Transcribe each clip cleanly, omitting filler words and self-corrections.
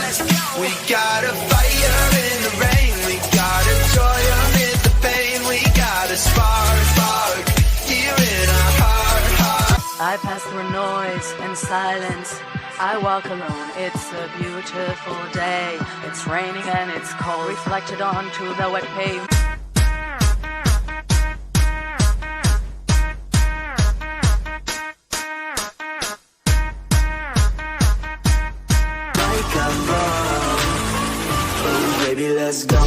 We got a fire in the rain, we got a joy amid the pain, we got a spark here in our heart. I pass through noise and silence, I walk alone, it's a beautiful day. It's raining and it's cold, reflected onto the wet pavement. Baby, let's go.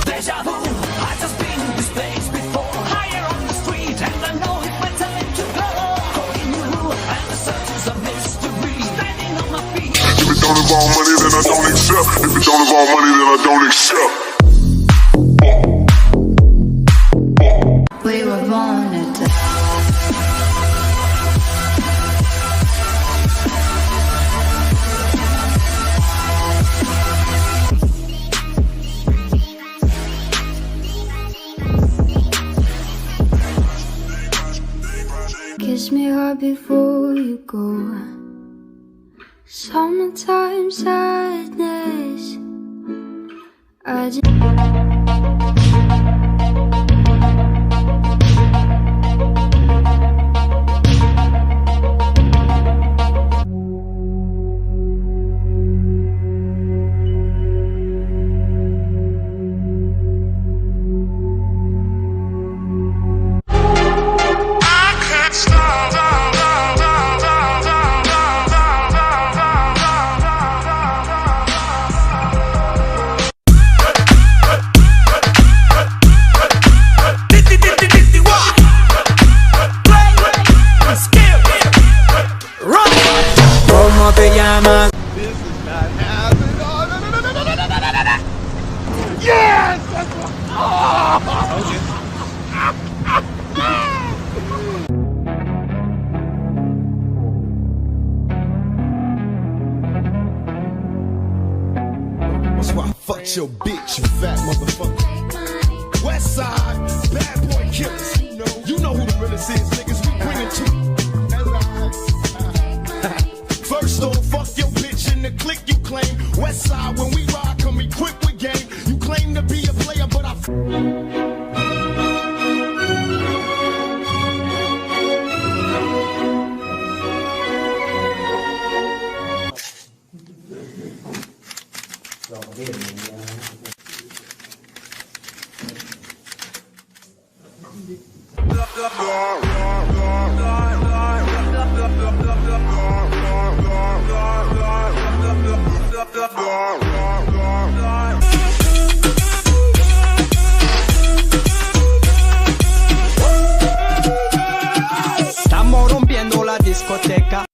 Deja vu, I just been in this place before. Higher on the street, and I know it's my time to go. Holding you, and the search is a mystery. Standing on my feet. If it don't involve money, then I don't accept. If it don't involve money, then I don't accept. We were born to kiss me hard before you go. Summertime sadness. I just That's why I fucked your bitch, you fat motherfucker. West side, bad boy killers. You know who the realest is, niggas. We bring it to. First off, fuck your bitch in the clique you claim. West side, when we ride, come equipped with game. You claim to be a player, but I. Estamos rompiendo la discoteca.